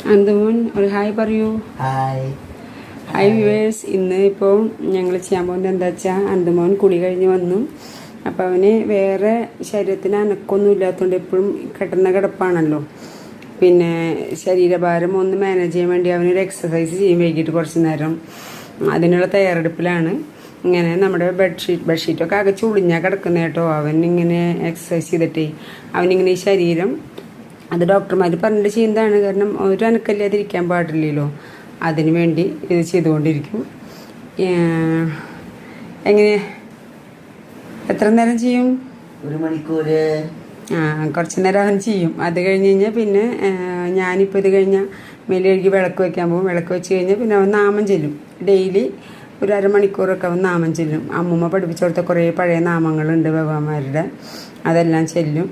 അന്തമോൻ ഒരു ഹായ് പറയൂ. Hi viewers. ഇന്ന് ഇപ്പോൾ ഞങ്ങൾ ചെയ്യാൻ പോകുന്നത് എന്താ വെച്ചാൽ, അന്തമോൻ കുളി കഴിഞ്ഞ് വന്നു. അപ്പോൾ അവന് വേറെ ശരീരത്തിന് അനക്കൊന്നും ഇല്ലാത്തതുകൊണ്ട് എപ്പോഴും കിടന്ന കിടപ്പാണല്ലോ. പിന്നെ ശരീരഭാരം ഒന്ന് മാനേജ് ചെയ്യാൻ വേണ്ടി അവനൊരു എക്സസൈസ് ചെയ്യും വൈകിട്ട് കുറച്ച് നേരം. അതിനുള്ള തയ്യാറെടുപ്പിലാണ്. ഇങ്ങനെ നമ്മുടെ ബെഡ്ഷീറ്റൊക്കെ ആകെ ചുളിഞ്ഞാൽ കിടക്കുന്ന കേട്ടോ. അവനിങ്ങനെ എക്സസൈസ് ചെയ്തിട്ടേ അവനിങ്ങനെ ഈ ശരീരം, അത് ഡോക്ടർമാർ പറഞ്ഞിട്ട് ചെയ്യുന്നതാണ്. കാരണം ഒരു അനക്കല്ലാതിരിക്കാൻ പാടില്ലല്ലോ. അതിന് വേണ്ടി ഇത് ചെയ്തുകൊണ്ടിരിക്കും. എങ്ങനെ എത്ര നേരം ചെയ്യും? 1 മണിക്കൂർ. കുറച്ച് നേരം അവൻ ചെയ്യും. അത് കഴിഞ്ഞ് കഴിഞ്ഞാൽ പിന്നെ ഞാനിപ്പോൾ ഇത് കഴിഞ്ഞാൽ മേല് കഴുകി വിളക്ക് വയ്ക്കാൻ പോകും. വിളക്ക് വെച്ച് കഴിഞ്ഞാൽ പിന്നെ അവൻ നാമം ചെല്ലും. ഡെയിലി ഒരു അരമണിക്കൂറൊക്കെ അവൻ നാമം ചെല്ലും. അമ്മൂമ്മ പഠിപ്പിച്ചു കൊടുത്ത കുറേ പഴയ നാമങ്ങളുണ്ട് ഭഗവാന്മാരുടെ, അതെല്ലാം ചെല്ലും.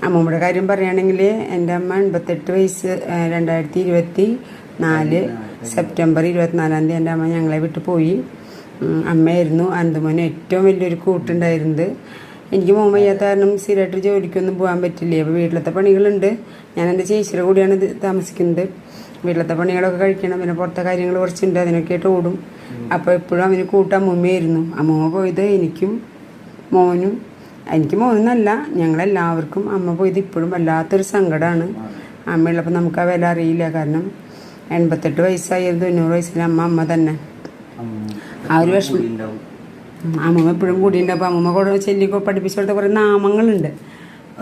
അമ്മൂമ്മയുടെ കാര്യം പറയുകയാണെങ്കിൽ, എൻ്റെ അമ്മ 88 വയസ്സ് 2024 സെപ്റ്റംബർ 24 എൻ്റെ അമ്മ ഞങ്ങളെ വിട്ട് പോയി. അമ്മയായിരുന്നു അന്തമോന് ഏറ്റവും വലിയൊരു കൂട്ടുണ്ടായിരുന്നത്. എനിക്ക് മോൻ വയ്യാത്ത കാരണം സ്ഥിരമായിട്ട് ജോലിക്കൊന്നും പോകാൻ പറ്റില്ലേ. അപ്പോൾ വീട്ടിലത്തെ പണികളുണ്ട്. ഞാൻ എൻ്റെ ചേച്ചിയുടെ കൂടെയാണ് താമസിക്കുന്നത്. വീട്ടിലത്തെ പണികളൊക്കെ കഴിക്കണം. പിന്നെ പുറത്തെ കാര്യങ്ങൾ കുറച്ചുണ്ട്, അതിനൊക്കെ ആയിട്ട് ഓടും. അപ്പോൾ എപ്പോഴും അവന് കൂട്ട് അമ്മൂമ്മയായിരുന്നു. അമ്മൂമ്മ പോയത് എനിക്ക് മോനെന്നല്ല, ഞങ്ങളെല്ലാവർക്കും അമ്മ പോയത് ഇപ്പോഴും വല്ലാത്തൊരു സങ്കടമാണ്. അമ്മയുള്ളപ്പോൾ നമുക്ക് ആ വില അറിയില്ല. കാരണം 88 വയസ്സായിരുന്നു, 90 വയസ്സിൽ അമ്മ തന്നെ. ആ ഒരു വിഷമം അമ്മൂമ്മ എപ്പോഴും കൂടിയുണ്ട്. അപ്പോൾ അമ്മൂമ്മ കൂടെ ചെല്ലിക്കോ പഠിപ്പിച്ചു കൊടുത്ത കുറേ നാമങ്ങളുണ്ട്.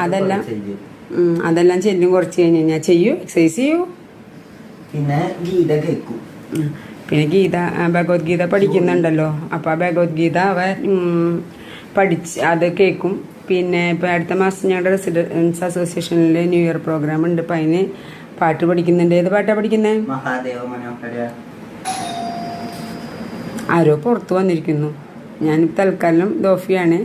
അതെല്ലാം ചെല്ലും. കുറച്ച് കഴിഞ്ഞ് കഴിഞ്ഞാൽ ചെയ്യൂ, എക്സസൈസ് ചെയ്യൂ. പിന്നെ ഗീത കേൾക്കും. പിന്നെ ഭഗവത്ഗീത പഠിക്കുന്നുണ്ടല്ലോ. അപ്പോൾ ആ ഭഗവത്ഗീത പഠിച്ച് അത് കേൾക്കും. പിന്നെ ഇപ്പോൾ അടുത്ത മാസം ഞങ്ങളുടെ റെസിഡൻസ് അസോസിയേഷനിൽ ന്യൂ ഇയർ പ്രോഗ്രാം ഉണ്ട്. അപ്പം അതിന് പാട്ട് പഠിക്കുന്നുണ്ട്. ഏത് പാട്ടാണ് പഠിക്കുന്നത്? മഹാദേവ മനോഹര. ആരോ പുറത്ത് വന്നിരിക്കുന്നു. ഞാൻ തൽക്കാലം ദോഫിയാണ്.